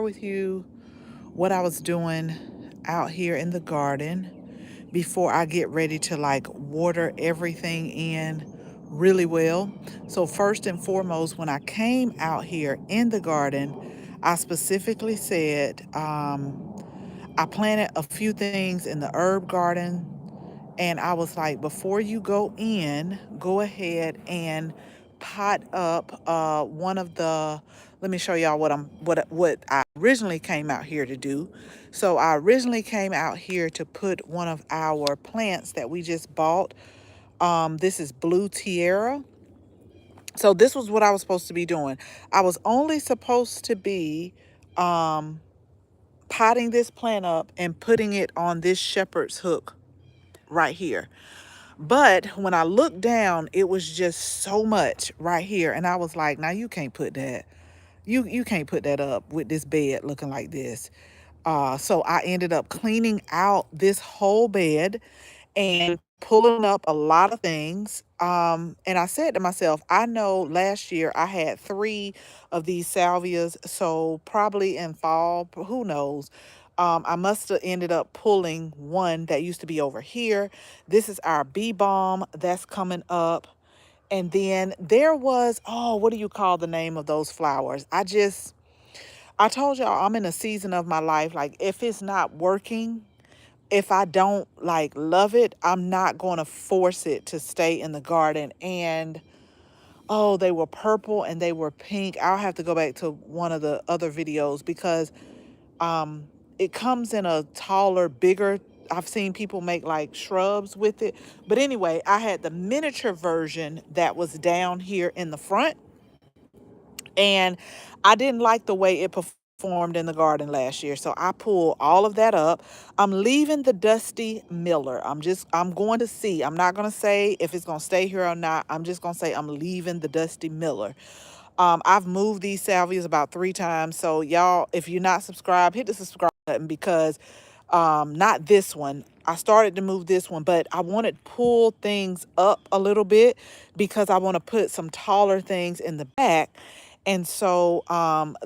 with you what I was doing out here in the garden before I get ready to like water everything in really well. So first and foremost, when I came out here in the garden, I specifically said I planted a few things in the herb garden, and I was like, before you go in, go ahead and pot up one of the. Let me show y'all what I originally came out here to do. So I originally came out here to put one of our plants that we just bought. This is Blue Tierra. So this was what I was supposed to be doing. I was only supposed to be um, potting this plant up and putting it on this shepherd's hook right here. But when I looked down, it was just so much right here. And I was like, now you can't put that. You can't put that up with this bed looking like this. So I ended up cleaning out this whole bed and pulling up a lot of things. And I said to myself, I know last year I had three of these salvias, so probably in fall, who knows? I must have ended up pulling one that used to be over here. This is our bee balm that's coming up. And then there was, oh, what do you call the name of those flowers? I told y'all I'm in a season of my life, like if it's not working, if I don't like love it, I'm not going to force it to stay in the garden. And oh, they were purple and they were pink. I'll have to go back to one of the other videos because um it comes in a taller, bigger. I've seen people make like shrubs with it. But anyway, I had the miniature version that was down here in the front, and I didn't like the way it performed in the garden last year. So I pulled all of that up. I'm leaving the Dusty Miller. I'm going to see. I'm not going to say if it's going to stay here or not. I'm just going to say I'm leaving the Dusty Miller. I've moved these salvias about 3 times. So y'all, if you're not subscribed, hit the subscribe button because not this one. I started to move this one, but I want to pull things up a little bit because I want to put some taller things in the back. And so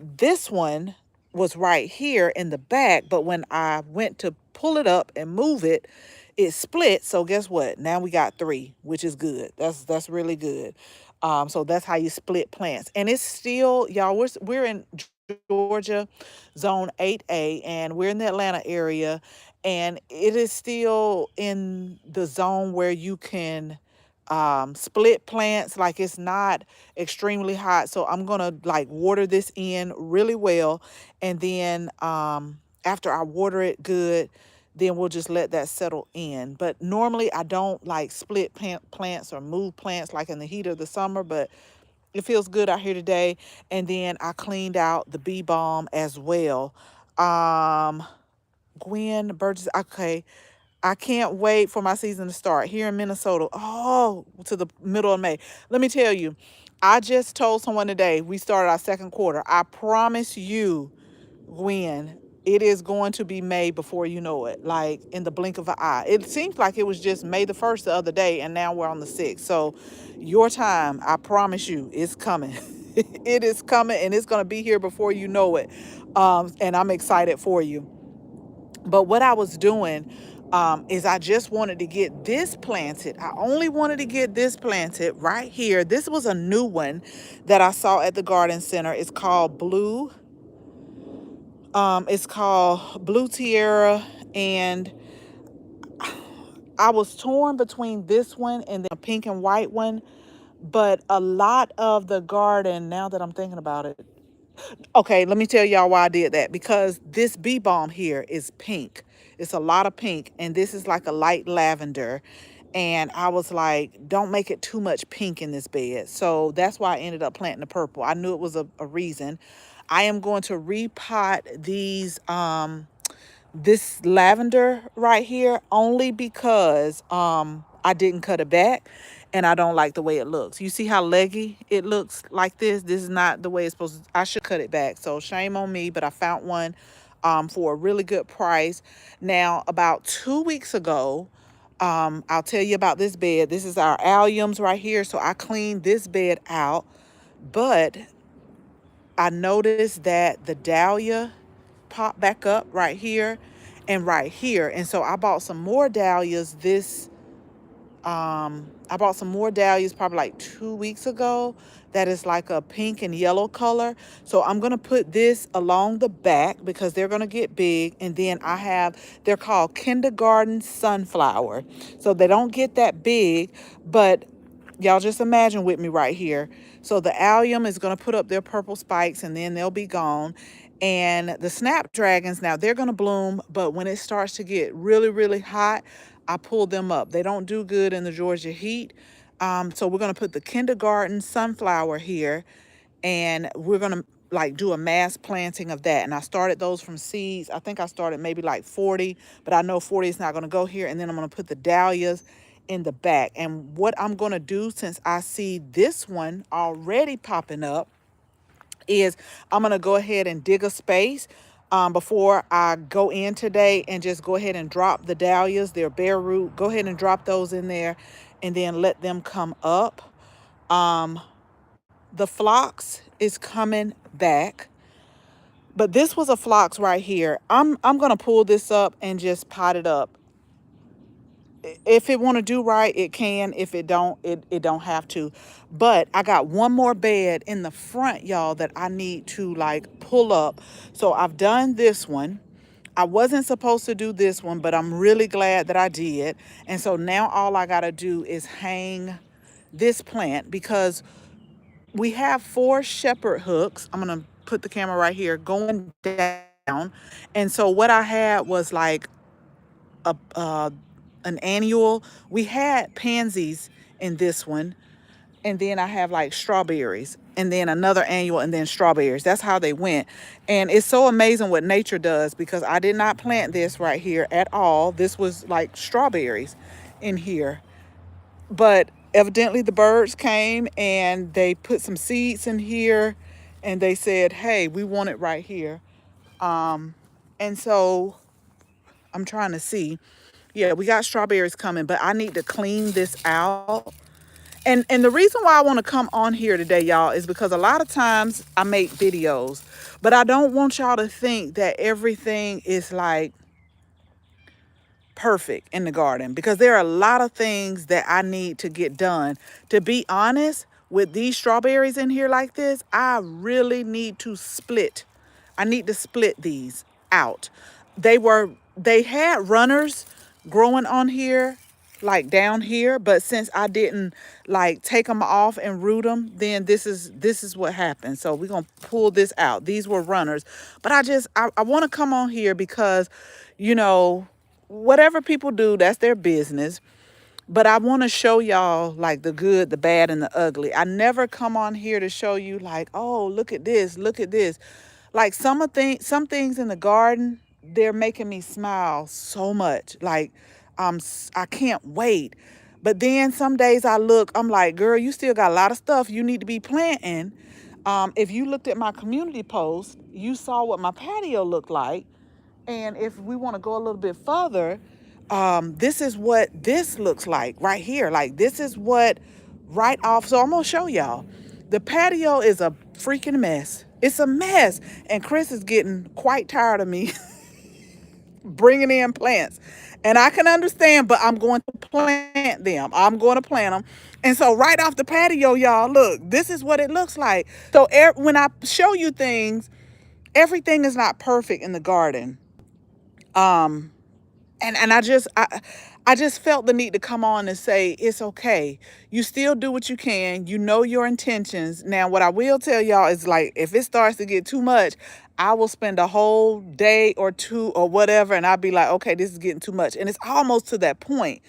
this one was right here in the back, but when I went to pull it up and move it, it split. So guess what? Now we got three, which is good. That's really good. So that's how you split plants. And it's still, y'all, we're in Georgia, zone 8A, and we're in the Atlanta area, and it is still in the zone where you can split plants. Like it's not extremely hot. So I'm gonna like water this in really well. And then after I water it good, then we'll just let that settle in. But normally I don't like split plants or move plants like in the heat of the summer, but it feels good out here today. And then I cleaned out the bee balm as well. Um, Gwen Burgess, okay. I can't wait for my season to start here in Minnesota. Oh, to the middle of May. Let me tell you, I just told someone today we started our second quarter. I promise you, Gwen, it is going to be May before you know it, like in the blink of an eye. It seems like it was just May the 1st the other day, and now we're on the 6th. So your time, I promise you, is coming. It is coming, and it's going to be here before you know it. And I'm excited for you. But what I was doing is I just wanted to get this planted. I only wanted to get this planted right here. This was a new one that I saw at the garden center. It's called Blue. It's called Blue Tierra, and I was torn between this one and the pink and white one. But a lot of the garden, now that I'm thinking about it, okay, let me tell y'all why I did that. Because this bee balm here is pink. It's a lot of pink. And this is like a light lavender. And I was like, don't make it too much pink in this bed. So that's why I ended up planting the purple. I knew it was a reason. I am going to repot these this lavender right here only because I didn't cut it back and I don't like the way it looks. You see how leggy it looks like this? This is not the way it's supposed to. I should cut it back. So shame on me, but I found one for a really good price. Now, about 2 weeks ago, I'll tell you about this bed. This is our alliums right here. So I cleaned this bed out, but I noticed that the dahlia pop back up right here and right here. And so I bought some more dahlias I bought some more dahlias probably like 2 weeks ago that is like a pink and yellow color. So I'm going to put this along the back because they're going to get big. And then they're called kindergarten sunflower. So they don't get that big, but y'all just imagine with me right here. So the allium is going to put up their purple spikes and then they'll be gone. And the snapdragons, now they're going to bloom, but when it starts to get really, really hot, I pull them up. They don't do good in the Georgia heat. So we're going to put the kindergarten sunflower here, and we're going to like do a mass planting of that. And I started those from seeds. I think I started maybe like 40, but I know 40 is not going to go here. And then I'm going to put the dahlias in the back. And what I'm going to do, since I see this one already popping up, is I'm going to go ahead and dig a space before I go in today, and just go ahead and drop the dahlias, their bare root. Go ahead and drop those in there and then let them come up. The phlox is coming back, but this was a phlox right here. I'm going to pull this up and just pot it up. If it want to do right, it can. If it don't, it don't have to. But I got one more bed in the front, y'all, that I need to like pull up. So I've done this one. I wasn't supposed to do this one, but I'm really glad that I did. And so now all I got to do is hang this plant, because we have 4 shepherd hooks. I'm going to put the camera right here going down. And so what I had was like a an annual. We had pansies in this one, and then I have like strawberries, and then another annual, and then strawberries. That's how they went. And it's so amazing what nature does, because I did not plant this right here at all. This was like strawberries in here, but evidently the birds came and they put some seeds in here, and they said, hey, we want it right here. And so I'm trying to see. Yeah, we got strawberries coming, but I need to clean this out. And the reason why I want to come on here today, y'all, is because a lot of times I make videos, but I don't want y'all to think that everything is like perfect in the garden, because there are a lot of things that I need to get done. To be honest, with these strawberries in here like this, I really need to split. I need to split these out. They had runners growing on here, like down here, but since I didn't like take them off and root them, then this is what happened. So we're gonna pull this out. These were runners, but I want to come on here because, you know, whatever people do, that's their business. But I want to show y'all like the good, the bad, and the ugly. I never come on here to show you like, oh, look at this, look at this. Like some things in the garden, they're making me smile so much. Like I can't wait. But then some days I'm like, girl, you still got a lot of stuff you need to be planting. If you looked at my community post, you saw what my patio looked like. And if we want to go a little bit further, this is what this looks like right here. Like this is what right off. So I'm going to show y'all. The patio is a freaking mess. It's a mess. And Chris is getting quite tired of me bringing in plants. And I can understand, but I'm going to plant them. I'm going to plant them. And so right off the patio, y'all, look, this is what it looks like. So when I show you things, everything is not perfect in the garden. And I just felt the need to come on and say, it's okay. You still do what you can. You know your intentions. Now, what I will tell y'all is, like, if it starts to get too much, I will spend a whole day or two or whatever, and I'll be like, okay, this is getting too much. And it's almost to that point.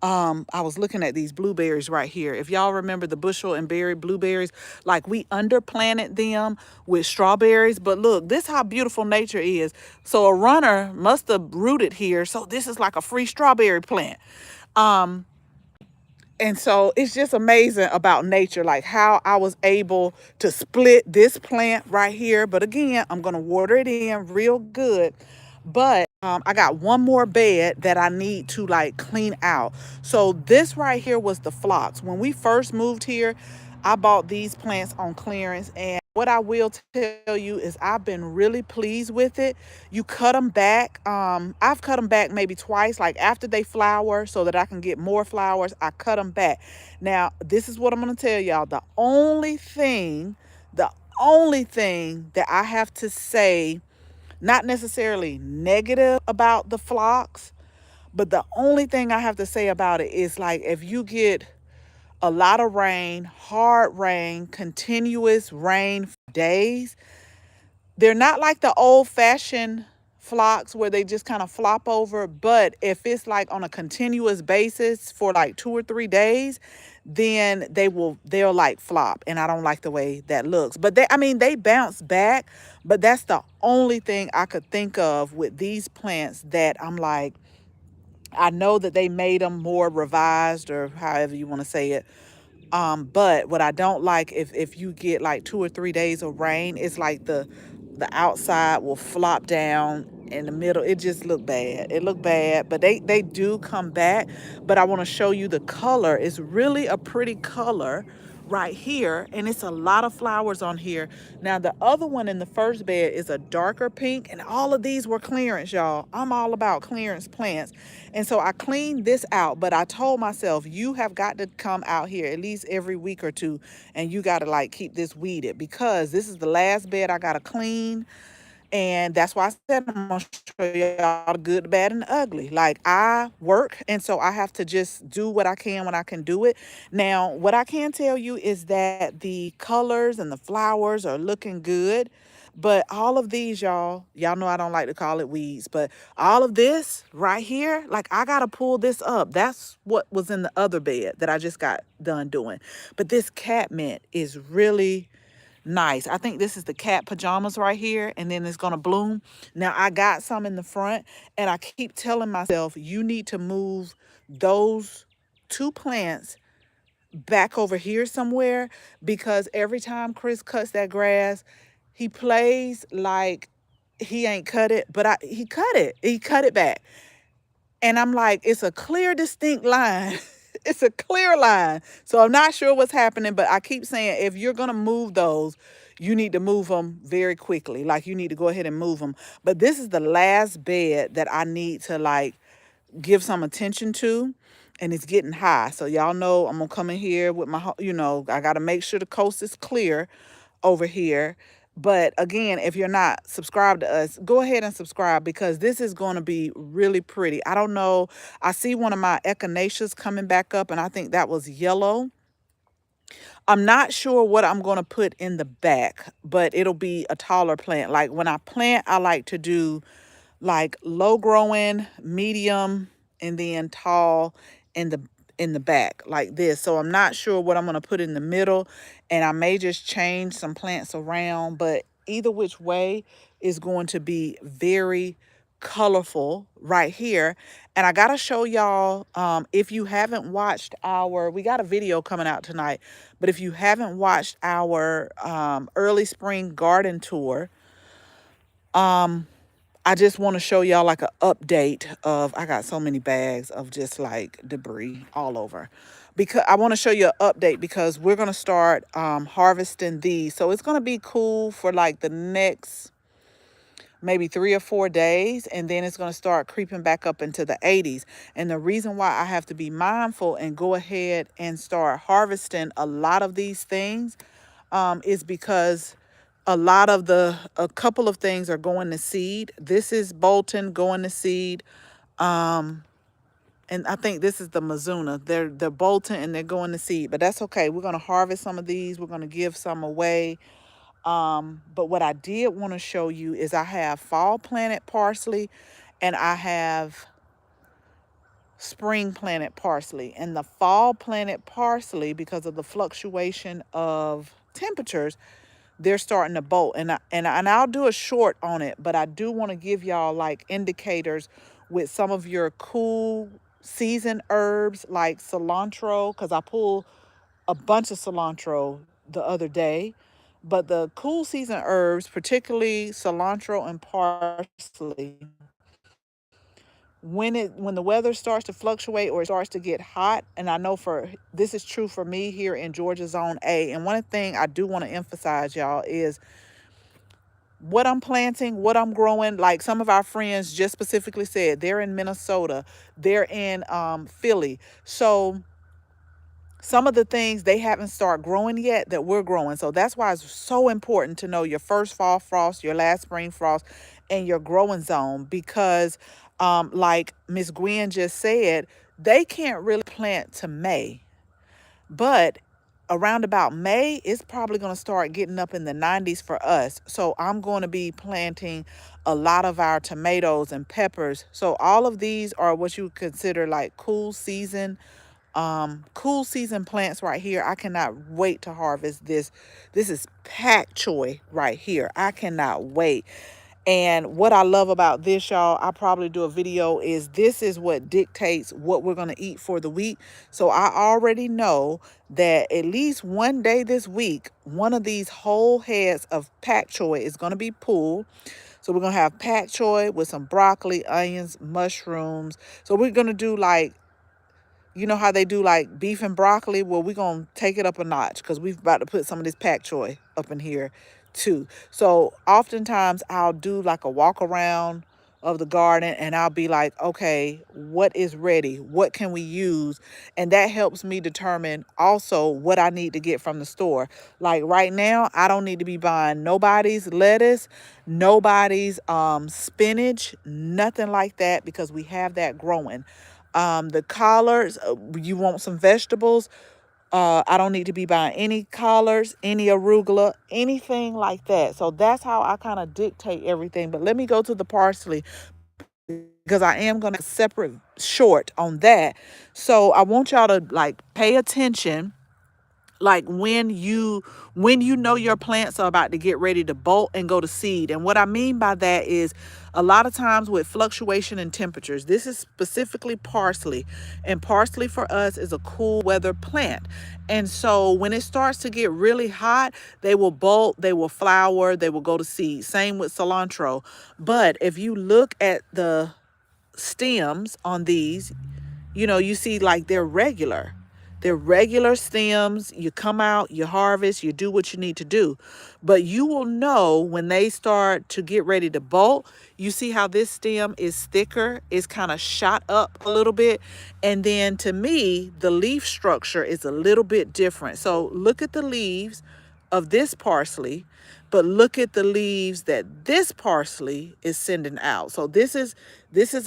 I was looking at these blueberries right here. If y'all remember the bushel and berry blueberries, like we underplanted them with strawberries. But look, this is how beautiful nature is. So a runner must have rooted here. So this is like a free strawberry plant. And so it's just amazing about nature, like how I was able to split this plant right here. But again, I'm going to water it in real good. But I got one more bed that I need to like clean out. So this right here was the phlox. When we first moved here, I bought these plants on clearance, and what I will tell you is I've been really pleased with it. You cut them back. I've cut them back maybe twice, like after they flower, so that I can get more flowers. I cut them back. Now, this is what I'm gonna tell y'all. The only thing that I have to say, not necessarily negative about the phlox, but the only thing I have to say about it is like if you get a lot of rain, hard rain, continuous rain for days. They're not like the old fashioned flocks where they just kind of flop over, but if it's like on a continuous basis for like 2 or 3 days, then they'll like flop, and I don't like the way that looks. But I mean they bounce back, but that's the only thing I could think of with these plants that I'm like, I know that they made them more revised or however you want to say it, but what I don't like, if you get like 2 or 3 days of rain, it's like the outside will flop down in the middle. It just look bad. It look bad, but they do come back. But I want to show you the color. It's really a pretty color right here, and it's a lot of flowers on here. Now the other one in the first bed is a darker pink, and all of these were clearance, y'all. I'm all about clearance plants. And so I cleaned this out, but I told myself, you have got to come out here at least every week or two, and you got to like keep this weeded, because this is the last bed I got to clean. And that's why I said I'm gonna show y'all the good, the bad, and the ugly. Like I work, and so I have to just do what I can when I can do it. Now, what I can tell you is that the colors and the flowers are looking good. But all of these, y'all know I don't like to call it weeds, but all of this right here, like I gotta pull this up. That's what was in the other bed that I just got done doing. But this catmint is really nice. I think this is the cat pajamas right here, and then it's gonna bloom. Now I got some in the front, and I keep telling myself, you need to move those two plants back over here somewhere, because every time Chris cuts that grass, he plays like he ain't cut it, but he cut it. He cut it back. And I'm like, it's a clear, distinct line. It's a clear line. So I'm not sure what's happening, but I keep saying, if you're going to move those, you need to move them very quickly. Like you need to go ahead and move them. But this is the last bed that I need to like give some attention to, and it's getting high. So y'all know I'm gonna come in here with my, I got to make sure the coast is clear over here. But again, if you're not subscribed to us, go ahead and subscribe, because this is going to be really pretty. I don't know. I see one of my echinaceas coming back up, and I think that was yellow. I'm not sure what I'm going to put in the back, but it'll be a taller plant. Like when I plant, I like to do like low growing, medium, and then tall in the back like this. So I'm not sure what I'm going to put in the middle, and I may just change some plants around, but either which way is going to be very colorful right here. And I got to show y'all, if you haven't watched we got a video coming out tonight, but if you haven't watched our early spring garden tour, I just want to show y'all like an update of, I got so many bags of just like debris all over, because I want to show you an update, because we're going to start harvesting these. So it's going to be cool for like the next maybe 3 or 4 days, and then it's going to start creeping back up into the 80s. And the reason why I have to be mindful and go ahead and start harvesting a lot of these things is because a couple of things are going to seed. This is Bolton going to seed. And I think this is the McDonough. They're Bolton and they're going to seed, but that's okay. We're going to harvest some of these. We're going to give some away. But what I did want to show you is I have fall planted parsley, and I have spring planted parsley. And the fall planted parsley, because of the fluctuation of temperatures, they're starting to bolt. And I'll do a short on it, but I do want to give y'all like indicators with some of your cool season herbs like cilantro, because I pulled a bunch of cilantro the other day. But the cool season herbs, particularly cilantro and parsley, when the weather starts to fluctuate or it starts to get hot, and I know for this is true for me here in Georgia Zone A. And one thing I do want to emphasize, y'all, is what I'm planting, what I'm growing. Like some of our friends just specifically said, they're in Minnesota, they're in Philly. So some of the things they haven't started growing yet that we're growing. So that's why it's so important to know your first fall frost, your last spring frost, and your growing zone. Because like Miss Gwen just said, they can't really plant to May. But around about May, it's probably going to start getting up in the 90s for us. So I'm going to be planting a lot of our tomatoes and peppers. So all of these are what you would consider like cool season plants right here. I cannot wait to harvest this. This is pak choy right here. I cannot wait. And what I love about this, y'all, I probably do a video, is this is what dictates what we're going to eat for the week. So I already know that at least one day this week, one of these whole heads of pak choy is going to be pulled. So we're going to have pak choy with some broccoli, onions, mushrooms. So we're going to do like, you know how they do like beef and broccoli? Well, we're going to take it up a notch because we've about to put some of this pak choy up in here too. So oftentimes I'll do like a walk around of the garden and I'll be like, okay, what is ready? What can we use? And that helps me determine also what I need to get from the store. Like right now, I don't need to be buying nobody's lettuce, nobody's spinach, nothing like that, because we have that growing. The collards, you want some vegetables. I don't need to be buying any collards, any arugula, anything like that. So that's how I kind of dictate everything. But let me go to the parsley because I am going to separate short on that. So I want y'all to like pay attention, like when you know your plants are about to get ready to bolt and go to seed. And what I mean by that is a lot of times with fluctuation in temperatures, this is specifically parsley, and parsley for us is a cool weather plant. And so when it starts to get really hot, they will bolt, they will flower, they will go to seed. Same with cilantro. But if you look at the stems on these, you see like they're regular. They're regular stems. You come out, you harvest, you do what you need to do. But you will know when they start to get ready to bolt. You see how this stem is thicker, it's kind of shot up a little bit. And then to me, the leaf structure is a little bit different. So look at the leaves of this parsley, but look at the leaves that this parsley is sending out. So this is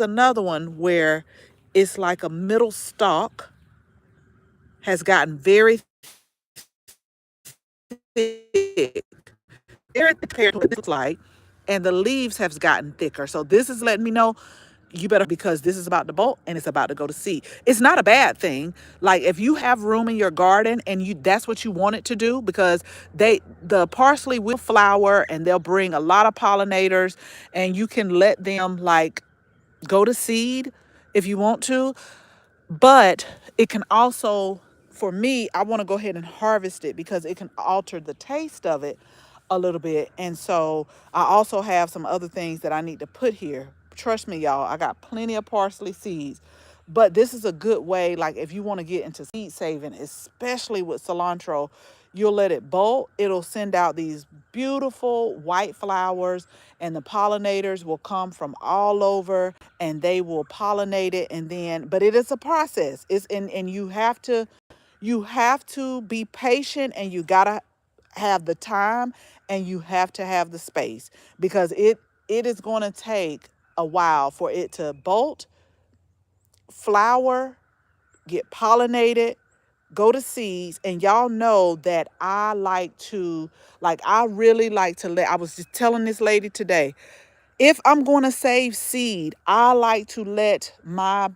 another one where it's like a middle stalk has gotten very thick, very compared to what this looks like, and the leaves have gotten thicker. So this is letting me know you better, because this is about to bolt and it's about to go to seed. It's not a bad thing. Like if you have room in your garden and that's what you want it to do, because the parsley will flower and they'll bring a lot of pollinators, and you can let them like go to seed if you want to. But it can also, for me, I want to go ahead and harvest it because it can alter the taste of it a little bit. And so I also have some other things that I need to put here. Trust me, y'all, I got plenty of parsley seeds. But this is a good way, like if you want to get into seed saving, especially with cilantro, you'll let it bolt. It'll send out these beautiful white flowers, and the pollinators will come from all over and they will pollinate it. And then, but it is a process. And you have to be patient, and you gotta have the time, and you have to have the space, because it is going to take a while for it to bolt, flower, get pollinated, go to seeds. And y'all know that I really like to I was just telling this lady today, if I'm going to save seed, I like to let my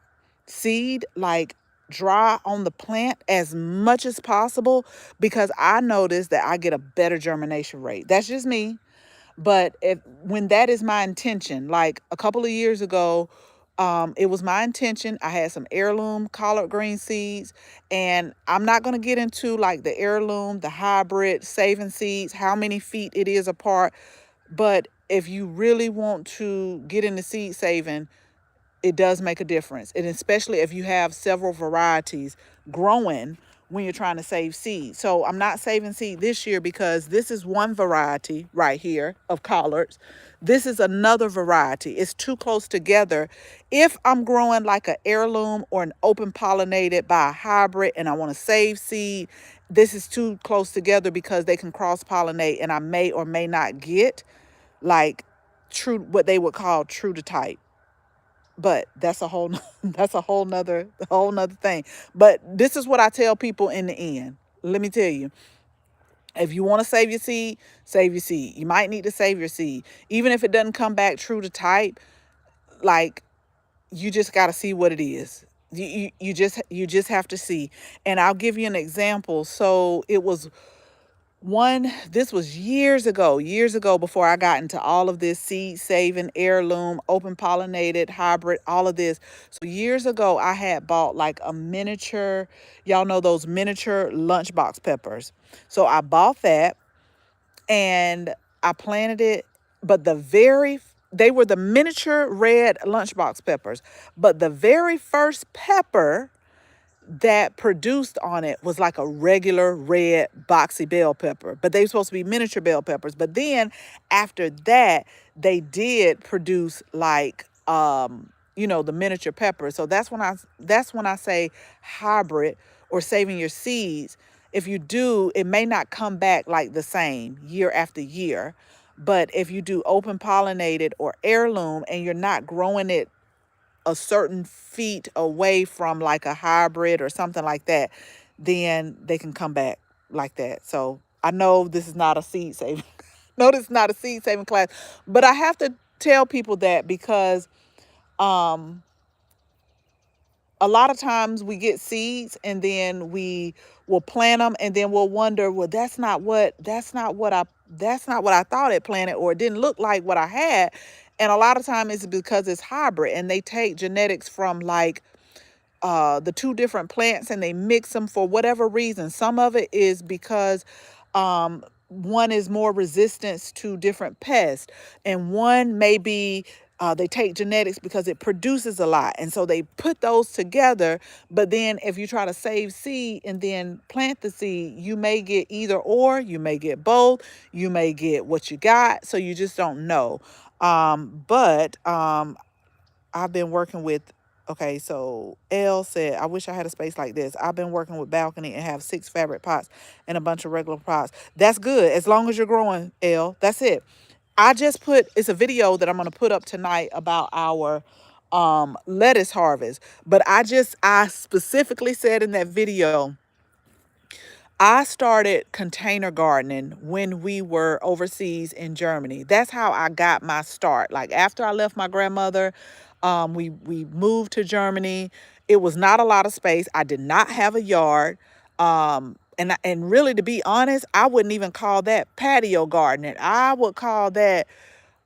seed like dry on the plant as much as possible, because I notice that I get a better germination rate. That's just me. But when that is my intention, like a couple of years ago, it was my intention. I had some heirloom collard green seeds, and I'm not going to get into like the heirloom, the hybrid, saving seeds, how many feet it is apart. But if you really want to get into seed saving, It does make a difference. And especially if you have several varieties growing when you're trying to save seed. So I'm not saving seed this year because this is one variety right here of collards. This is another variety. It's too close together. If I'm growing like an heirloom or an open pollinated by a hybrid and I want to save seed, this is too close together because they can cross pollinate and I may or may not get like true, what they would call true to type. But that's a whole that's a whole nother thing. But this is what I tell people in the end. Let me tell you, if you want to save your seed, save your seed. You might need to save your seed even if it doesn't come back true to type. Like, you just got to see what it is. You just have to see. And I'll give you an example. So it was one, this was years ago before I got into all of this seed saving, heirloom, open pollinated, hybrid, all of this. So years ago, I had bought like a miniature, y'all know those miniature lunchbox peppers. So I bought that and I planted it, but they were the miniature red lunchbox peppers. But the very first pepper that produced on it was like a regular red boxy bell pepper, but they were supposed to be miniature bell peppers. But then after that, they did produce like the miniature pepper. So that's when I say hybrid or saving your seeds. If you do, it may not come back like the same year after year. But if you do open pollinated or heirloom and you're not growing it a certain feet away from like a hybrid or something like that, then they can come back like that. So I know this is not a seed saving. No, this is not a seed saving class, but I have to tell people that because um a lot of times we get seeds and then we will plant them and then we'll wonder, well, that's not what I thought it planted, or it didn't look like what I had. And a lot of time it's because it's hybrid and they take genetics from like the two different plants and they mix them for whatever reason. Some of it is because one is more resistance to different pests, and one may be they take genetics because it produces a lot. And so they put those together. But then if you try to save seed and then plant the seed, you may get either or, you may get both, you may get what you got. So you just don't know. But I've been working with, okay, so L said, I wish I had a space like this. I've been working with balcony and have 6 fabric pots and a bunch of regular pots. That's good. As long as you're growing, L, that's it. It's a video that I'm going to put up tonight about our lettuce harvest. But I specifically said in that video, I started container gardening when we were overseas in Germany. That's how I got my start. Like after I left my grandmother, we moved to Germany. It was not a lot of space. I did not have a yard. And really, to be honest, I wouldn't even call that patio gardening. I would call that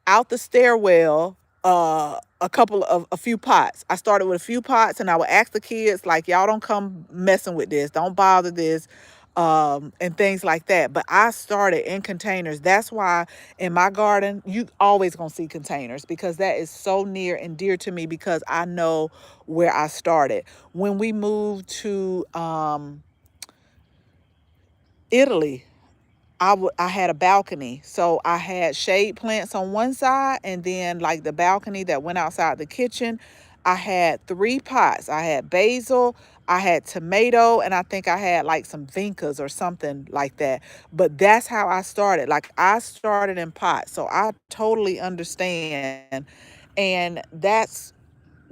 out the stairwell a few pots. I started with a few pots and I would ask the kids, like, y'all don't come messing with this, don't bother this, and things like that. But I started in containers. That's why in my garden you always gonna see containers, because that is so near and dear to me, because I know where I started. When we moved to Italy, I had a balcony. So I had shade plants on one side, and then like the balcony that went outside the kitchen, I had 3 pots. I had basil, I had tomato, and I think I had like some vincas or something like that. But that's how I started. Like I started in pots. So I totally understand. And that's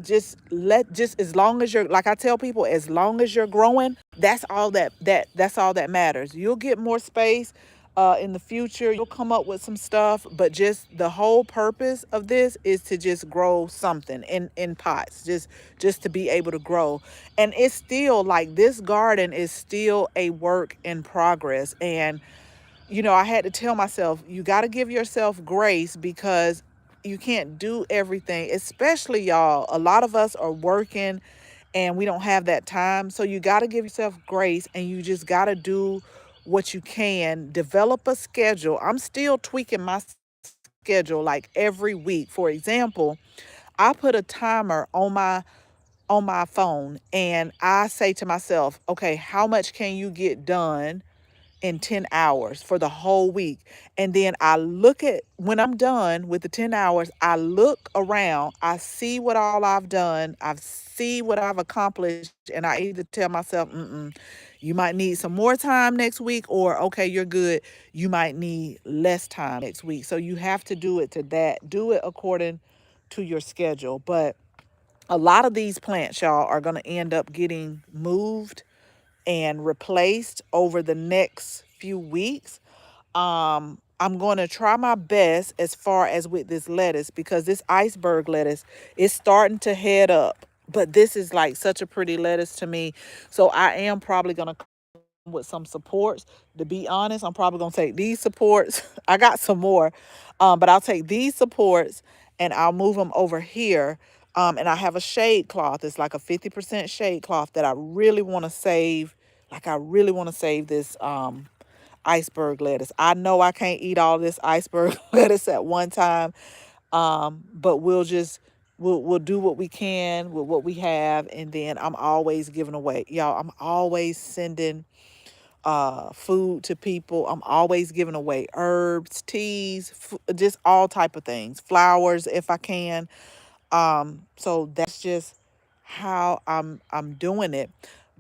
just as long as you're, like I tell people, as long as you're growing, that's all that matters. You'll get more space in the future, you'll come up with some stuff, but just the whole purpose of this is to just grow something in pots, just to be able to grow. And it's still like, this garden is still a work in progress. And I had to tell myself, you got to give yourself grace, because you can't do everything, especially y'all. A lot of us are working and we don't have that time. So you got to give yourself grace, and you just got to do what you can. Develop a schedule. I'm still tweaking my schedule like every week. For example, I put a timer on my phone, and I say to myself, okay, how much can you get done in 10 hours for the whole week? And then I look at, when I'm done with the 10 hours, I look around, I see what all I've done, I see what I've accomplished, and I either tell myself, you might need some more time next week, or okay, you're good. You might need less time next week. So you have to do it to that, do it according to your schedule. But a lot of these plants, y'all, are going to end up getting moved and replaced over the next few weeks. I'm going to try my best as far as with this lettuce, because this iceberg lettuce is starting to head up. But this is like such a pretty lettuce to me. So I am probably going to come with some supports. To be honest, I'm probably going to take these supports. I got some more, but I'll take these supports and I'll move them over here. And I have a shade cloth. It's like a 50% shade cloth that I really want to save. Like I really want to save this iceberg lettuce. I know I can't eat all this iceberg lettuce at one time, but we'll do what we can with what we have, and then I'm always giving away, y'all. I'm always sending food to people. I'm always giving away herbs, teas, just all type of things, flowers if I can. So that's just how I'm doing it.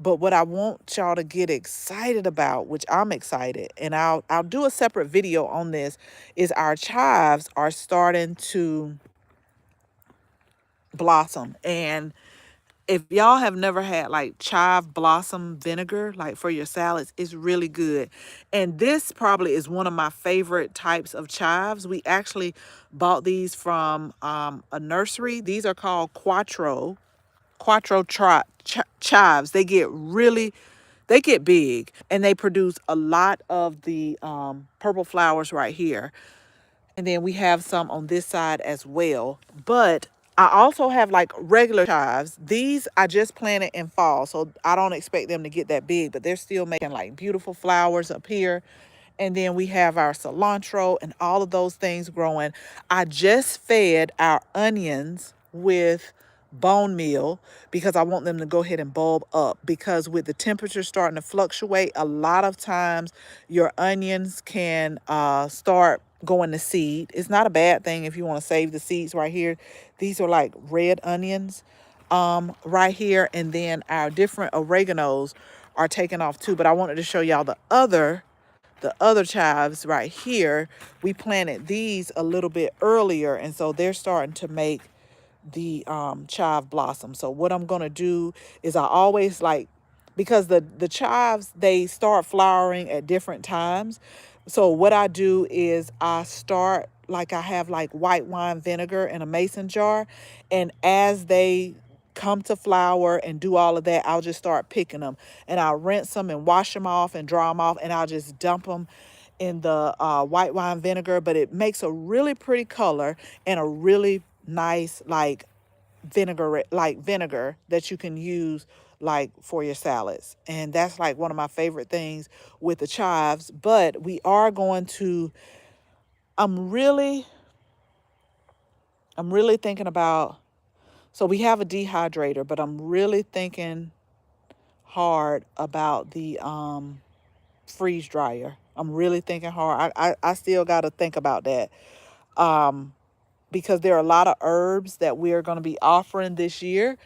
But what I want y'all to get excited about, which I'm excited, and I'll do a separate video on this, is our chives are starting to blossom. And if y'all have never had like chive blossom vinegar, like for your salads, it's really good. And this probably is one of my favorite types of chives. We actually bought these from a nursery. These are called chives. They get big, and they produce a lot of the purple flowers right here. And then we have some on this side as well. But I also have like regular chives. These I just planted in fall, so I don't expect them to get that big, but they're still making like beautiful flowers up here. And then we have our cilantro and all of those things growing. I just fed our onions with bone meal because I want them to go ahead and bulb up, because with the temperature starting to fluctuate, a lot of times your onions can start going to seed. It's not a bad thing if you want to save the seeds right here. These are like red onions right here, and then our different oreganos are taking off too. But I wanted to show y'all the other chives right here. We planted these a little bit earlier, and so they're starting to make the chive blossom. So what I'm gonna do is, I always like, because the chives, they start flowering at different times. So what I do is I start, like, I have like white wine vinegar in a mason jar, and as they come to flower and do all of that, I'll just start picking them, and I'll rinse them and wash them off and dry them off, and I'll just dump them in the white wine vinegar. But it makes a really pretty color and a really nice vinegar that you can use like for your salads. And that's like one of my favorite things with the chives. But we are going to, I'm really thinking about, so we have a dehydrator, but I'm really thinking hard about the freeze dryer. I'm really thinking hard. I still got to think about that. Because there are a lot of herbs that we are going to be offering this year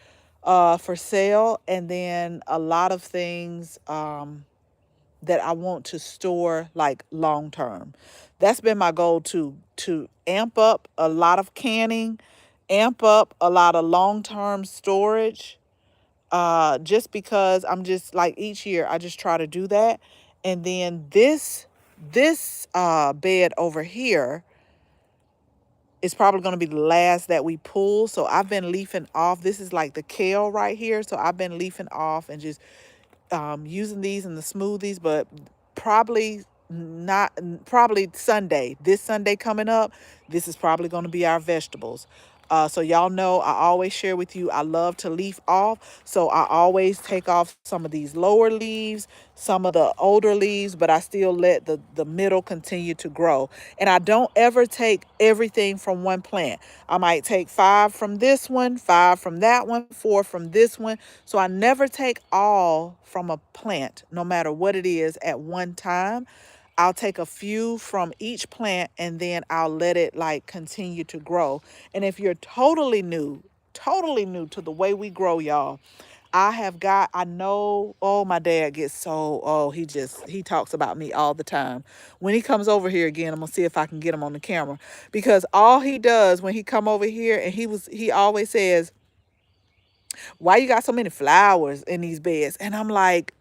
for sale, and then a lot of things that I want to store like long term. That's been my goal, to amp up a lot of canning, amp up a lot of long term storage. Just because I'm just like, each year I just try to do that. And then this bed over here is probably going to be the last that we pull. So I've been leafing off. This is like the kale right here. So I've been leafing off and just using these in the smoothies. But probably probably Sunday, this Sunday coming up, this is probably going to be our vegetables. So y'all know I always share with you, I love to leaf off. So I always take off some of these lower leaves, some of the older leaves, but I still let the middle continue to grow. And I don't ever take everything from one plant. I might take 5 from this one, 5 from that one, 4 from this one. So I never take all from a plant, no matter what it is, at one time. I'll take a few from each plant and then I'll let it like continue to grow. And if you're totally new to the way we grow, y'all, I know, oh, my dad gets so, oh, he talks about me all the time. When he comes over here again, I'm gonna see if I can get him on the camera, because all he does when he come over here, and he always says, why you got so many flowers in these beds? And I'm like,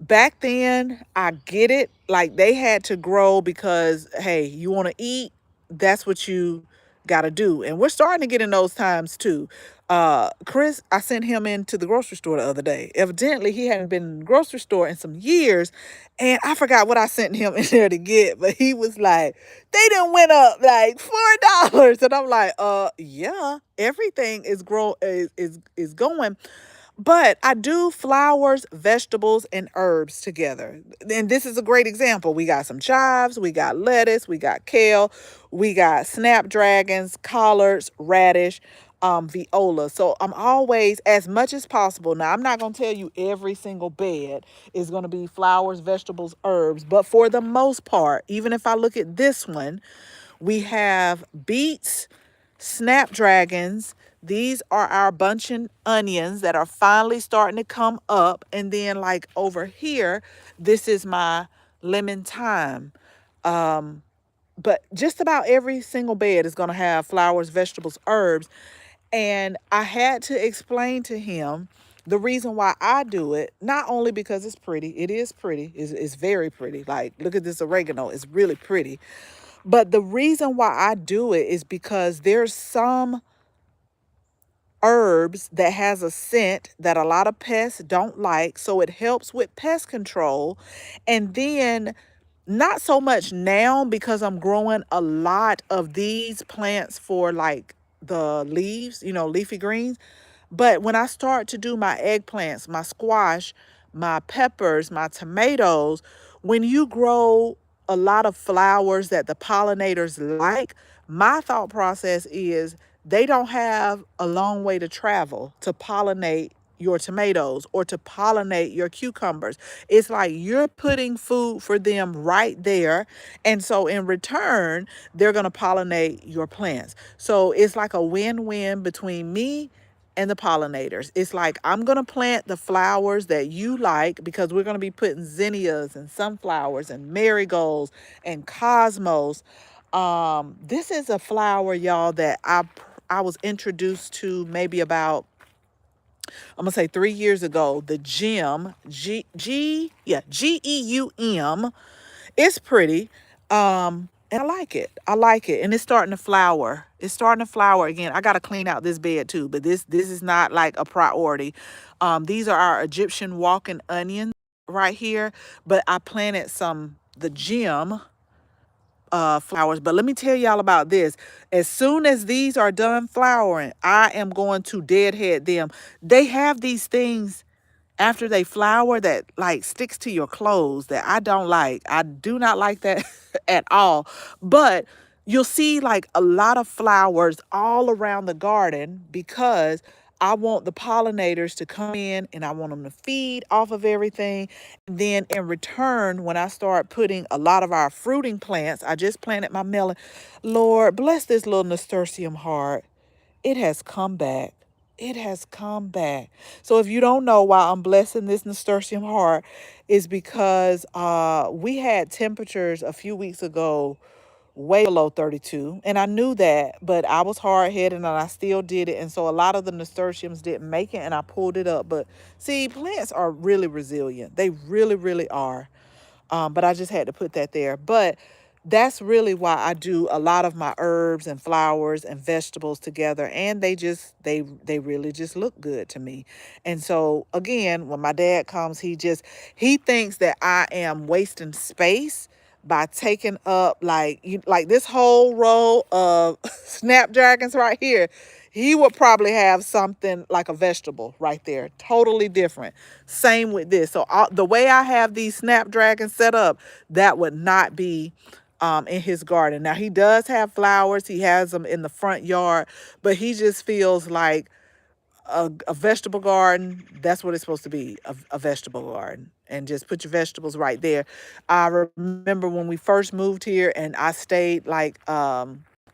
back then, I get it. Like, they had to grow because, hey, you want to eat, that's what you got to do. And we're starting to get in those times too. Chris, I sent him into the grocery store the other day. Evidently, he hadn't been in the grocery store in some years, and I forgot what I sent him in there to get. But he was like, "They done went up like $4," and I'm like, yeah, everything is going." But I do flowers, vegetables, and herbs together. And this is a great example. We got some chives, we got lettuce, we got kale, we got snapdragons, collards, radish, viola. So I'm always, as much as possible. Now, I'm not going to tell you every single bed is going to be flowers, vegetables, herbs. But for the most part, even if I look at this one, we have beets, snapdragons. These are our bunching onions that are finally starting to come up. And then, like over here, this is my lemon thyme. But just about every single bed is going to have flowers, vegetables, herbs. And I had to explain to him the reason why I do it, not only because it's pretty, it is pretty, it's very pretty. Like, look at this oregano, it's really pretty. But the reason why I do it is because there's some herbs that has a scent that a lot of pests don't like, so it helps with pest control. And then, not so much now because I'm growing a lot of these plants for like the leaves, leafy greens. But when I start to do my eggplants, my squash, my peppers, my tomatoes, when you grow a lot of flowers that the pollinators like, my thought process is they don't have a long way to travel to pollinate your tomatoes or to pollinate your cucumbers. It's like you're putting food for them right there. And so in return, they're going to pollinate your plants. So it's like a win-win between me and the pollinators. It's like I'm going to plant the flowers that you like, because we're going to be putting zinnias and sunflowers and marigolds and cosmos. This is a flower, y'all, that I was introduced to maybe about, I'm gonna say 3 years ago. The gem, GEUM. It's pretty. And I like it. I like it. And it's starting to flower. It's starting to flower again. I gotta clean out this bed too, but this is not like a priority. These are our Egyptian walking onions right here. But I planted some the gem flowers. But let me tell y'all about this. As soon as these are done flowering, I am going to deadhead them. They have these things after they flower that like sticks to your clothes that I don't like. I do not like that at all. But you'll see like a lot of flowers all around the garden, because I want the pollinators to come in and I want them to feed off of everything. And then in return, when I start putting a lot of our fruiting plants, I just planted my melon. Lord, bless this little nasturtium heart. It has come back. It has come back. So if you don't know why I'm blessing this nasturtium heart, is because we had temperatures a few weeks ago way below 32, and I knew that, but I was hard-headed and I still did it. And so a lot of the nasturtiums didn't make it, and I pulled it up. But see, plants are really resilient. They really, really are. But I just had to put that there. But that's really why I do a lot of my herbs and flowers and vegetables together, and they really just look good to me. And so again, when my dad comes, he thinks that I am wasting space, by taking up like this whole row of snapdragons right here. He would probably have something like a vegetable right there, totally different. Same with this. So the way I have these snapdragons set up, that would not be in his garden. Now he does have flowers. He has them in the front yard, but he just feels like a vegetable garden. That's what it's supposed to be, a vegetable garden. And just put your vegetables right there. I remember when we first moved here and I stayed like a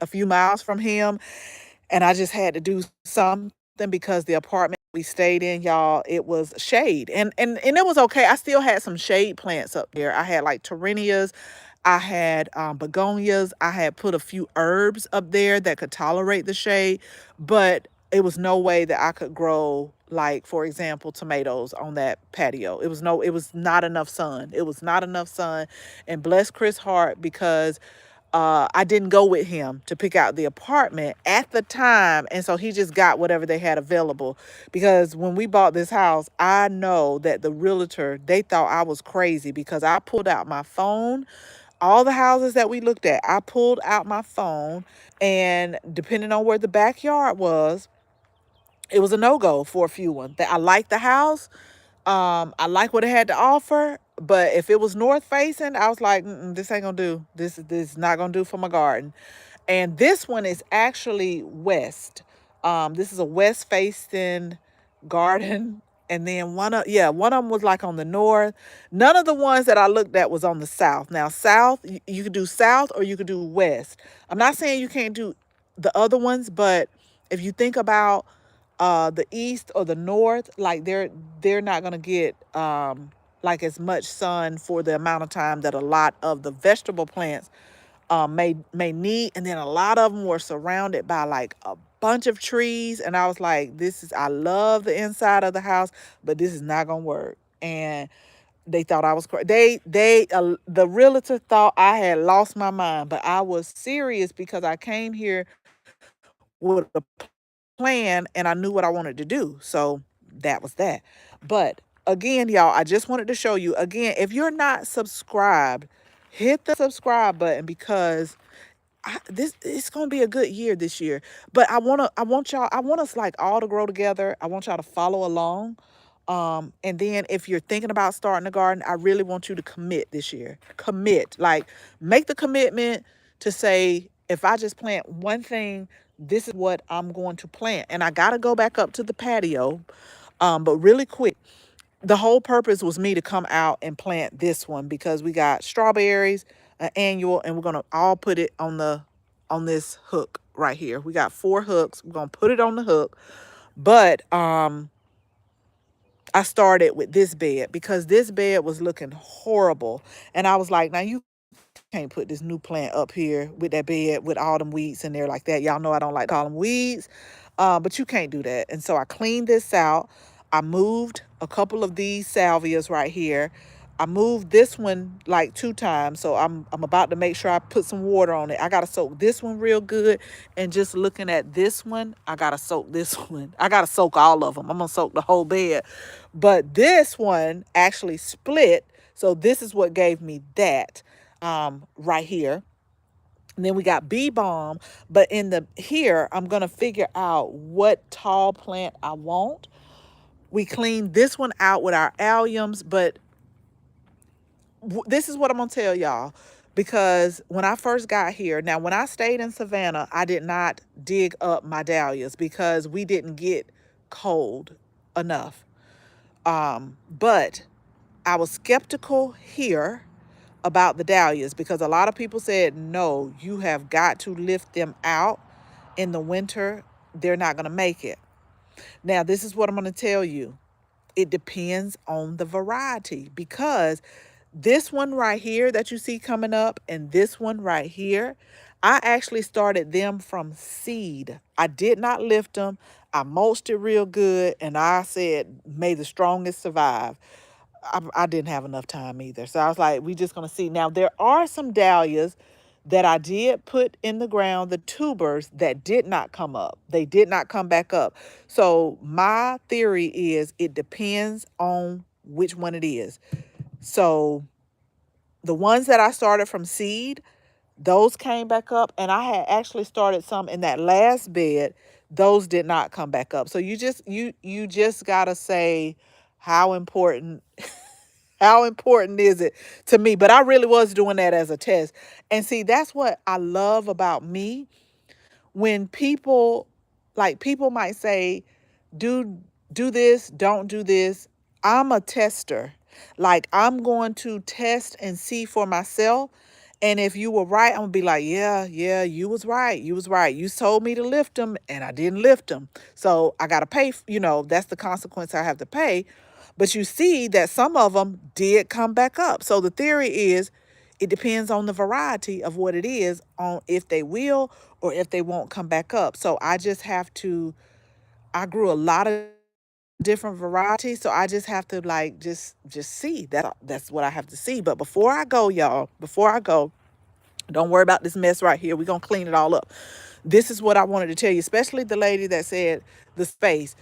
few miles from him, and I just had to do something because the apartment we stayed in, y'all, it was shade. And it was okay. I still had some shade plants up there. I had like Torinias, I had begonias, I had put a few herbs up there that could tolerate the shade, but it was no way that I could grow, like, for example, tomatoes on that patio. It was not enough sun. It was not enough sun. And bless Chris Hart, because I didn't go with him to pick out the apartment at the time. And so he just got whatever they had available. Because when we bought this house, I know that the realtor, they thought I was crazy because I pulled out my phone. All the houses that we looked at, I pulled out my phone, and depending on where the backyard was, it was a no-go for a few ones. That I liked the house, I like what it had to offer, but if it was north facing, I was like, this ain't gonna do. This is not gonna do for my garden. And this one is actually west. This is a west facing garden. And then one of them was like on the north. None of the ones that I looked at was on the south. Now, south, you could do south or you could do west. I'm not saying you can't do the other ones, but if you think about the east or the north, like they're not gonna get like as much sun for the amount of time that a lot of the vegetable plants may need. And then a lot of them were surrounded by like a bunch of trees, and I was like, I love the inside of the house, but this is not gonna work. And they thought I was crazy. The realtor thought I had lost my mind, but I was serious because I came here with a plan and I knew what I wanted to do. So that was that. But again, y'all, I just wanted to show you again, if you're not subscribed, hit the subscribe button, because this it's gonna be a good year this year. But I want us like all to grow together. I want y'all to follow along. And then if you're thinking about starting a garden, I really want you to commit this year. Commit, like make the commitment to say, if I just plant one thing, this is what I'm going to plant. And I gotta go back up to the patio. But really quick, the whole purpose was me to come out and plant this one because we got strawberries, an annual, and we're gonna all put it on this hook right here. We got 4 hooks. We're gonna put it on the hook. But I started with this bed because this bed was looking horrible. And I was like, now you can't put this new plant up here with that bed with all them weeds in there like that. Y'all know I don't like to call them weeds, but you can't do that. And so I cleaned this out. I moved a couple of these salvias right here. I moved this one like 2 times, so I'm about to make sure I put some water on it. I gotta soak this one real good, and just looking at this one, I gotta soak this one. I gotta soak all of them. I'm gonna soak the whole bed, but this one actually split, so this is what gave me that right here. And then we got bee balm, but in the here I'm gonna figure out what tall plant I want. We cleaned this one out with our alliums, but this is what I'm gonna tell y'all, because when I first got here, now when I stayed in Savannah, I did not dig up my dahlias because we didn't get cold enough. But I was skeptical here about the dahlias because a lot of people said, no, you have got to lift them out in the winter. They're not gonna make it. Now, this is what I'm gonna tell you. It depends on the variety, because this one right here that you see coming up and this one right here, I actually started them from seed. I did not lift them. I mulched it real good, and I said, may the strongest survive. I didn't have enough time either. So I was like, we just going to see. Now, there are some dahlias that I did put in the ground, the tubers that did not come up. They did not come back up. So my theory is it depends on which one it is. So The ones that I started from seed, those came back up, and I had actually started some in that last bed. Those did not come back up. So you just gotta say how important how important is it to me? But I really was doing that as a test. And see, that's what I love about me. When people, like, people might say, do do this, don't do this. I'm a tester. Like, I'm going to test and see for myself. And if you were right, I'm gonna be like, yeah, you was right. You was right. You told me to lift them and I didn't lift them. So I gotta pay, that's the consequence I have to pay. But you see that some of them did come back up. So the theory is it depends on the variety of what it is, on if they will or if they won't come back up. So I just have to, I grew a lot of different varieties, so I just have to, like, just see. That's what I have to see. But before I go, y'all, before I go, don't worry about this mess right here. We're gonna clean it all up. This is what I wanted to tell you, especially the lady that said the space.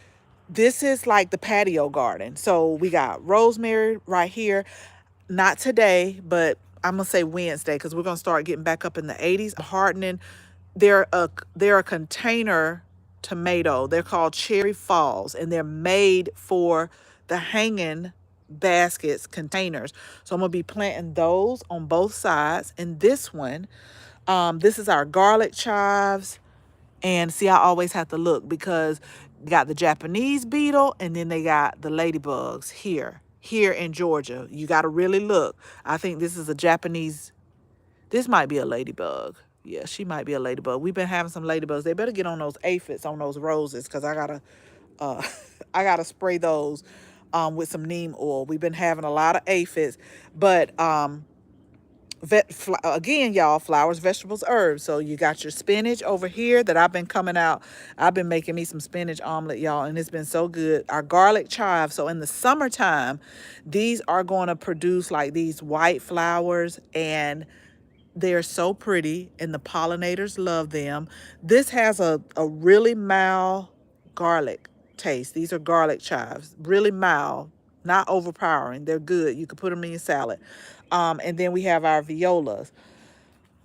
This is like the patio garden. So we got rosemary right here. Not today, but I'm gonna say Wednesday, because we're gonna start getting back up in the 80s. Hardening. They're a container tomato. They're called Cherry Falls, and they're made for the hanging baskets containers. So I'm gonna be planting those on both sides. And this one, this is our garlic chives. And see, I always have to look, because they got the Japanese beetle, and then they got the ladybugs here in Georgia. You got to really look. I think this is a Japanese. This might be a ladybug. Yeah, she might be a ladybug. We've been having some ladybugs. They better get on those aphids on those roses, because I gotta uh I gotta spray those with some neem oil. We've been having a lot of aphids, but again, y'all, flowers, vegetables, herbs. So you got your spinach over here that I've been coming out. I've been making me some spinach omelet, y'all, and it's been so good. Our garlic chive. So in the summertime, these are going to produce like these white flowers, and they're so pretty, and the pollinators love them. This has a really mild garlic taste. These are garlic chives, really mild, not overpowering. They're good. You could put them in your salad. And then we have our violas.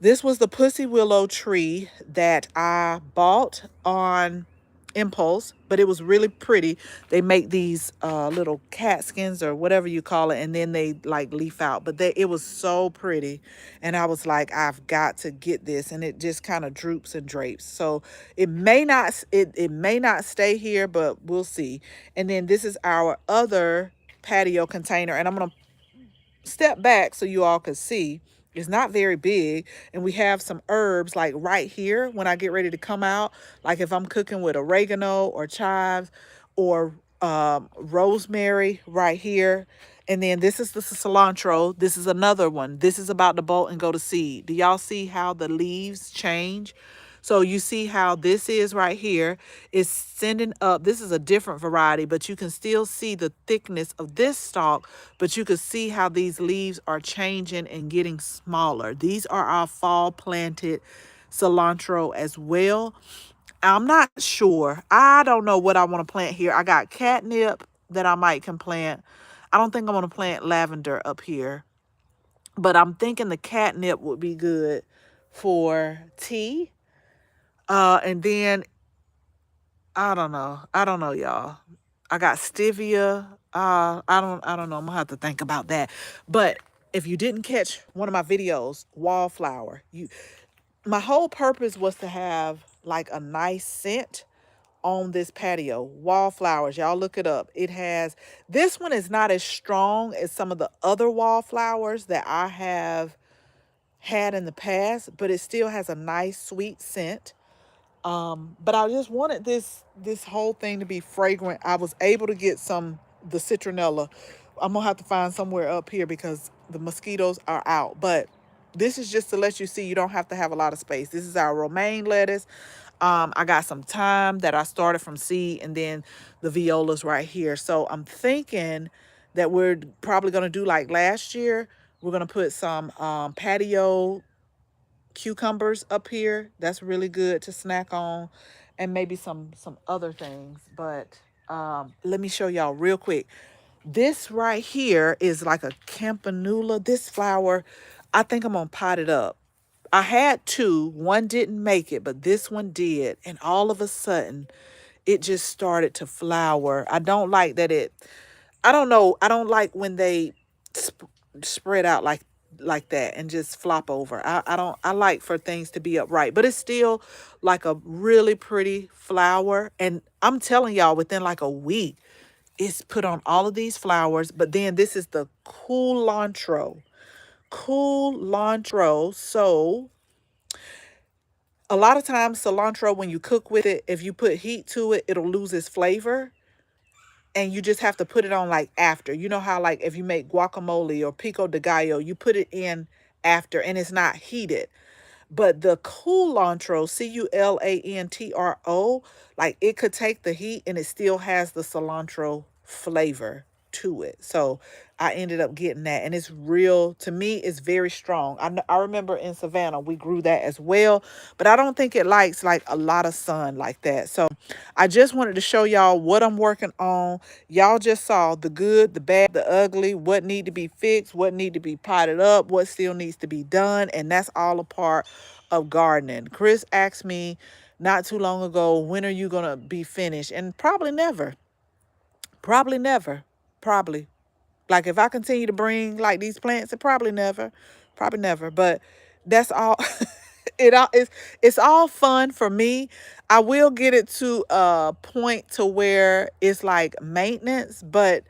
This was the pussy willow tree that I bought on impulse, but it was really pretty. They make these little cat skins or whatever you call it, and then they like leaf out. But it was so pretty, and I was like, I've got to get this, and it just kind of droops and drapes. So it may not stay here, but we'll see. And then this is our other patio container, and I'm gonna step back so you all can see. It's not very big, and we have some herbs like right here when I get ready to come out, like if I'm cooking with oregano or chives or rosemary right here. And then this is the cilantro. This is another one. This is about to bolt and go to seed. Do y'all see how the leaves change? So you see how this is right here is sending up. This is a different variety, but you can still see the thickness of this stalk, but you can see how these leaves are changing and getting smaller. These are our fall planted cilantro as well. I'm not sure. I don't know what I want to plant here. I got catnip that I might can plant. I don't think I want to plant lavender up here, but I'm thinking the catnip would be good for tea. And then I don't know. I don't know, y'all. I got stevia. I don't know. I'm gonna have to think about that. But if you didn't catch one of my videos, wallflower, my whole purpose was to have like a nice scent on this patio. Wallflowers, y'all look it up. It has, this one is not as strong as some of the other wallflowers that I have had in the past, but it still has a nice sweet scent. But I just wanted this whole thing to be fragrant. I was able to get the citronella. I'm gonna have to find somewhere up here because the mosquitoes are out. But this is just to let you see you don't have to have a lot of space. This is our romaine lettuce. I got some thyme that I started from seed, and then the violas right here. So I'm thinking that we're probably gonna do like last year. We're gonna put some patio cucumbers up here. That's really good to snack on, and maybe some other things. But let me show y'all real quick. This right here is like a campanula. This flower, I think I'm gonna pot it up. I had two, one didn't make it, but this one did. And all of a sudden, it just started to flower. I don't like that I don't know, I don't like when they spread out like that and just flop over. I don't, I like for things to be upright, but it's still like a really pretty flower. And I'm telling y'all, within like a week, it's put on all of these flowers. But then this is the culantro. Culantro. So a lot of times cilantro, when you cook with it, if you put heat to it, it'll lose its flavor. And you just have to put it on like after. You know how like if you make guacamole or pico de gallo, you put it in after and it's not heated. But the culantro, culantro, like it could take the heat and it still has the cilantro flavor to it. So I ended up getting that. And it's real, to me, it's very strong. I remember in Savannah, we grew that as well. But I don't think it likes like a lot of sun like that. So I just wanted to show y'all what I'm working on. Y'all just saw the good, the bad, the ugly, what need to be fixed, what need to be potted up, what still needs to be done. And that's all a part of gardening. Chris asked me not too long ago, when are you going to be finished? And probably never. Probably never. Probably. Like if I continue to bring like these plants, it probably never. Probably never. But that's all. It's all fun for me. I will get it to a point to where it's like maintenance, but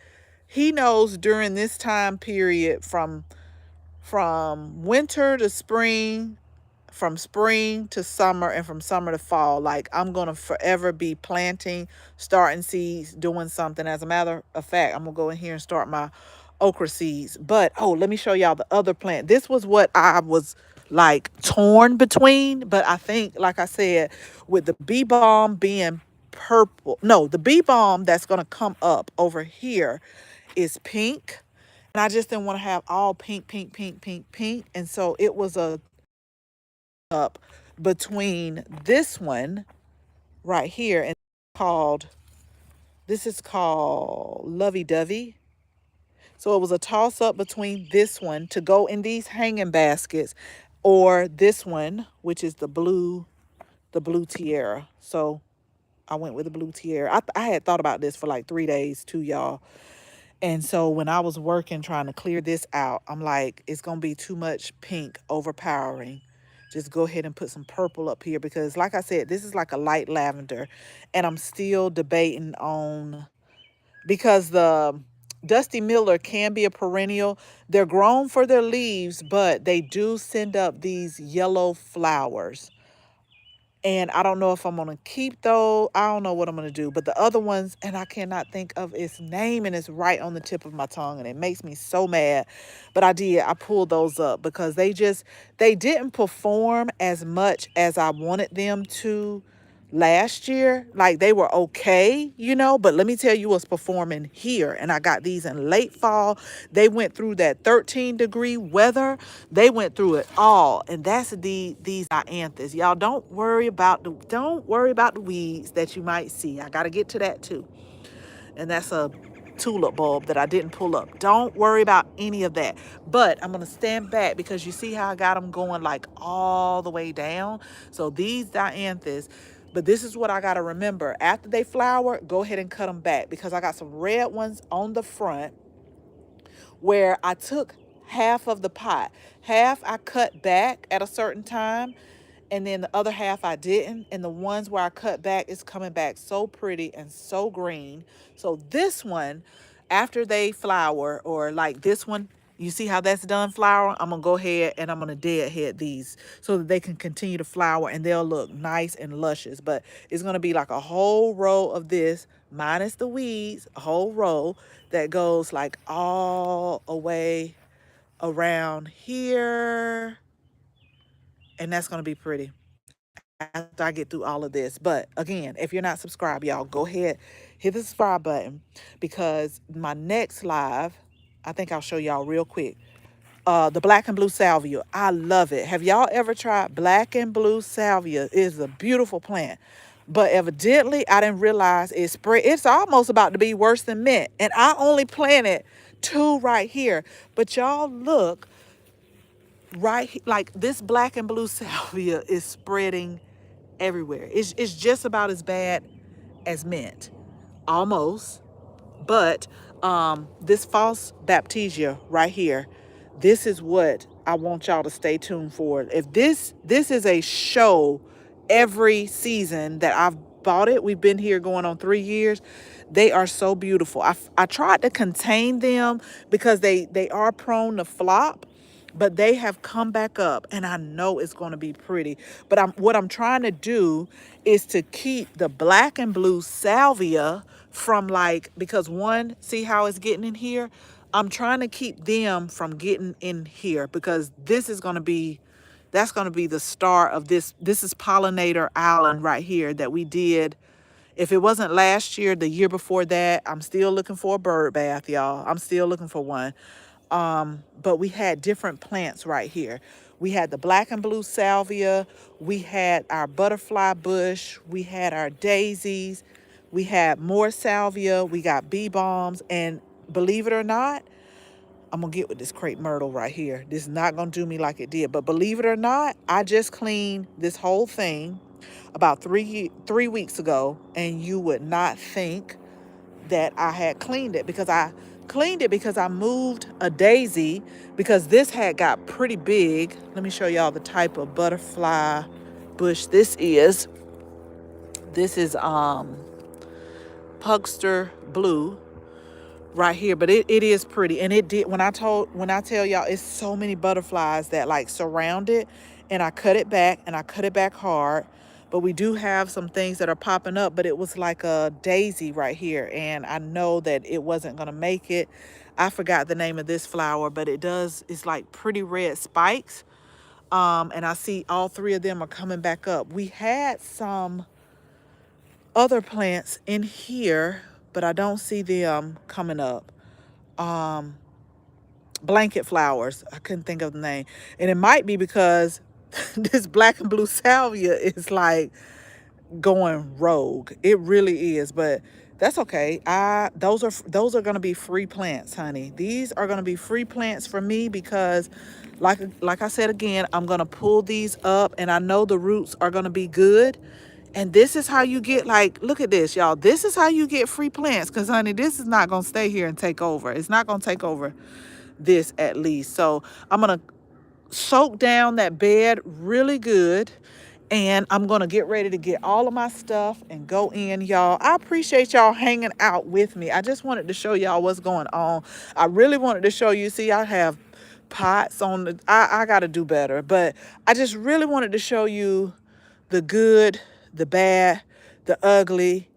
he knows during this time period from winter to spring, from spring to summer, and from summer to fall, like I'm gonna forever be planting, starting seeds, doing something. As a matter of fact, I'm gonna go in here and start my okra seeds. But oh, let me show y'all the other plant. This was what I was like torn between, but I think, like I said, with the bee balm being purple, no, the bee balm that's gonna come up over here is pink. And I just didn't want to have all pink, pink, pink, pink, pink. And so it was a up between this one right here and called, this is called Lovey Dovey. So it was a toss up between this one to go in these hanging baskets or this one, which is the blue tiara. So I went with the blue tiara. I had thought about this for like 3 days too, y'all. And so when I was working trying to clear this out, I'm like, it's going to be too much pink overpowering. Just go ahead and put some purple up here because, like I said, this is like a light lavender. And I'm still debating on, because the Dusty Miller can be a perennial. They're grown for their leaves, but they do send up these yellow flowers. And I don't know if I'm going to keep those. I don't know what I'm going to do. But the other ones, and I cannot think of its name, and it's right on the tip of my tongue, and it makes me so mad. But I did. I pulled those up because they didn't perform as much as I wanted them to last year. Like they were okay, you know, but let me tell you what's performing here. And I got these in late fall. They went through that 13-degree weather. They went through it all. And that's these dianthus. Y'all don't worry about the weeds that you might see. I got to get to that too. And that's a tulip bulb that I didn't pull up. Don't worry about any of that. But I'm going to stand back because you see how I got them going like all the way down. So these dianthus, but this is what I got to remember. After they flower, go ahead and cut them back because I got some red ones on the front where I took half of the pot. Half I cut back at a certain time, and then the other half I didn't. And the ones where I cut back is coming back so pretty and so green. So this one, after they flower, or like this one, you see how that's done flowering? I'm going to go ahead and I'm going to deadhead these so that they can continue to flower and they'll look nice and luscious. But it's going to be like a whole row of this, minus the weeds, a whole row that goes like all the way around here. And that's going to be pretty after I get through all of this. But again, if you're not subscribed, y'all, go ahead, hit the subscribe button because my next live, I think I'll show y'all real quick. The black and blue salvia. I love it. Have y'all ever tried black and blue salvia? It is a beautiful plant. But evidently, I didn't realize it spread. It's almost about to be worse than mint. And I only planted two right here. But y'all look like this black and blue salvia is spreading everywhere. It's just about as bad as mint, almost. But this false baptisia right here, this is what I want y'all to stay tuned for. If this is a show every season that I've bought it. We've been here going on 3 years. They are so beautiful. I tried to contain them because they are prone to flop, but they have come back up, and I know it's going to be pretty. But what I'm trying to do is to keep the black and blue salvia from, like, because one, see how it's getting in here? I'm trying to keep them from getting in here, because this is going to be, that's going to be the star of this. This is Pollinator Island right here that we did. If it wasn't last year, the year before that, I'm still looking for a bird bath, y'all. I'm still looking for one. But we had different plants right here. We had the black and blue salvia. We had our butterfly bush. We had our daisies. We had more salvia. We got bee balms. And believe it or not, I'm going to get with this crepe myrtle right here. This is not going to do me like it did. But believe it or not, I just cleaned this whole thing about three weeks ago. And you would not think that I had cleaned it, because I cleaned it because I moved a daisy, because this had got pretty big. Let me show y'all the type of butterfly bush this is. This is Pugster Blue right here, but it is pretty. And it did, when I tell y'all, it's so many butterflies that like surround it, and I cut it back, and I cut it back hard. But we do have some things that are popping up, but it was like a daisy right here, and I know that it wasn't gonna make it. I forgot the name of this flower, but it's like pretty red spikes. And I see all three of them are coming back up. We had some other plants in here, but I don't see them coming up. Blanket flowers, I couldn't think of the name. And it might be because this black and blue salvia is like going rogue. It really is, but that's okay. Those are going to be free plants, honey. These are going to be free plants for me, because like I said again, I'm going to pull these up, and I know the roots are going to be good. And this is how you get, like, look at this, y'all. This is how you get free plants, because honey, this is not going to stay here and take over. It's not going to take over this, at least. So I'm going to soak down that bed really good, and I'm going to get ready to get all of my stuff and go in, y'all. I appreciate y'all hanging out with me. I just wanted to show y'all what's going on. I really wanted to show you. See, I have pots on the, I got to do better, but I just really wanted to show you the good, the bad, the ugly.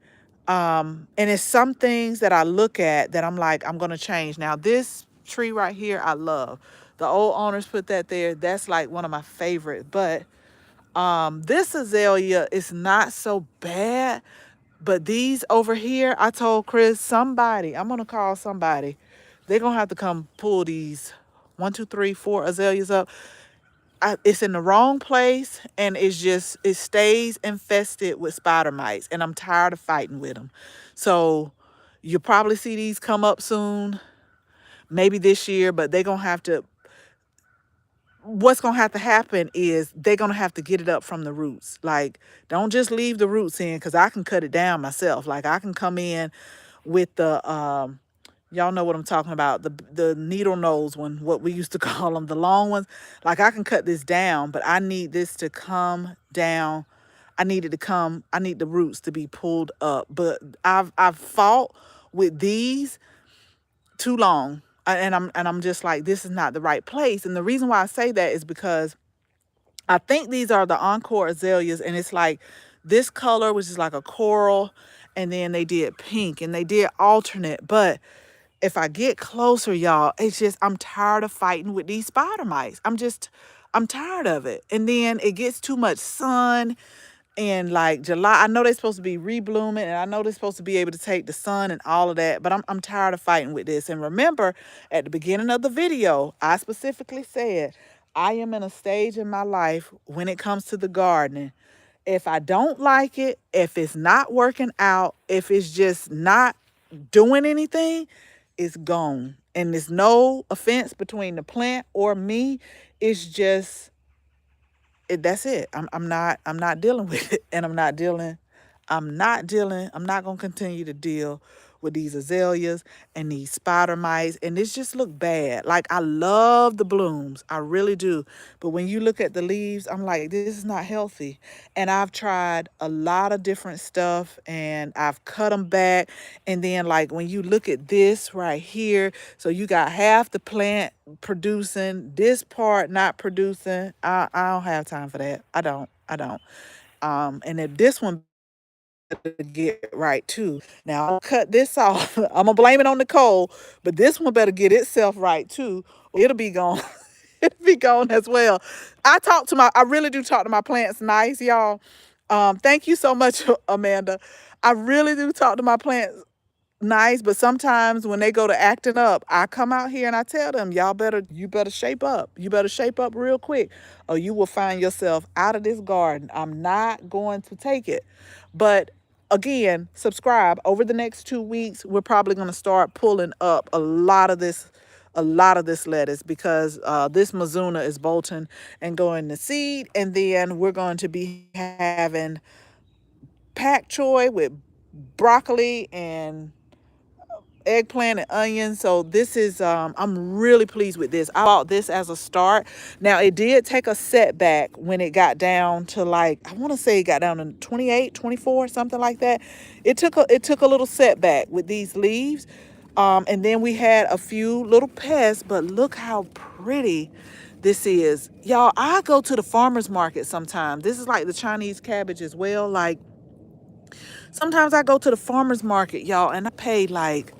And it's some things that I look at that I'm like, I'm going to change. Now, this tree right here, I love. The old owners put that there. That's like one of my favorites. But this azalea is not so bad. But these over here, I told Chris, I'm going to call somebody. They're going to have to come pull these 1, 2, 3, 4 azaleas up. It's in the wrong place, and it stays infested with spider mites, and I'm tired of fighting with them. So you'll probably see these come up soon, maybe this year, but they're going to have to, what's going to have to happen is they're going to have to get it up from the roots. Like, don't just leave the roots in, because I can cut it down myself. Like, I can come in with the, y'all know what I'm talking about, the needle nose one, what we used to call them, the long ones. Like, I can cut this down, but I need this to come down. I need the roots to be pulled up. But I've fought with these too long. And I'm just like, this is not the right place. And the reason why I say that is because I think these are the Encore azaleas, and it's like this color, which is like a coral, and then they did pink, and they did alternate. But if I get closer, y'all, it's just, I'm tired of fighting with these spider mites. I'm tired of it. And then it gets too much sun. And like July, I know they're supposed to be reblooming, and I know they're supposed to be able to take the sun and all of that, but I'm tired of fighting with this. And remember, at the beginning of the video, I specifically said, I am in a stage in my life when it comes to the gardening. If I don't like it, if it's not working out, if it's just not doing anything, it's gone. And there's no offense between the plant or me. It's just that's it. I'm not dealing with it. And I'm not gonna continue to deal with these azaleas and these spider mites. And this just look bad. Like I love the blooms. I really do. But when you look at the leaves, I'm like, this is not healthy. And I've tried a lot of different stuff and I've cut them back. And then like when you look at this right here, so you got half the plant producing, this part not producing. I don't have time for that. I don't. And if this one better get right too. Now I'll cut this off. I'm gonna blame it on Nicole, but this one better get itself right too. Or it'll be gone. It'll be gone as well. I really do talk to my plants nice, y'all. Thank you so much, Amanda. I really do talk to my plants nice, but sometimes when they go to acting up, I come out here and I tell them, you better shape up. You better shape up real quick, or you will find yourself out of this garden. I'm not going to take it. But again, subscribe. Over the next 2 weeks, we're probably going to start pulling up a lot of this lettuce because this Mizuna is bolting and going to seed, and then we're going to be having pak choy with broccoli and eggplant and onion. So this is I'm really pleased with this. I bought this as a start. Now it did take a setback when it got down to like, I want to say it got down to 28, 24, something like that. It took a little setback with these leaves. And then we had a few little pests, but look how pretty this is. Y'all, I go to the farmers market sometimes. This is like the Chinese cabbage as well. Like sometimes I go to the farmers market, y'all, and I pay like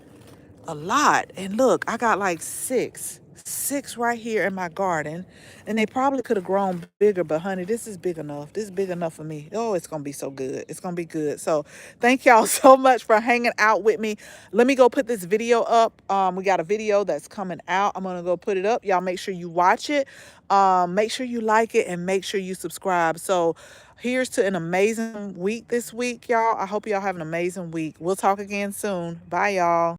a lot. And look, I got like six right here in my garden, and they probably could have grown bigger, but honey, this is big enough. This is big enough for me. Oh, it's gonna be so good. It's gonna be good. So thank y'all so much for hanging out with me. Let me go put this video up. We got a video that's coming out. I'm gonna go put it up. Y'all make sure you watch it. Make sure you like it and make sure you subscribe. So here's to an amazing week this week, y'all. I hope y'all have an amazing week. We'll talk again soon. Bye, y'all.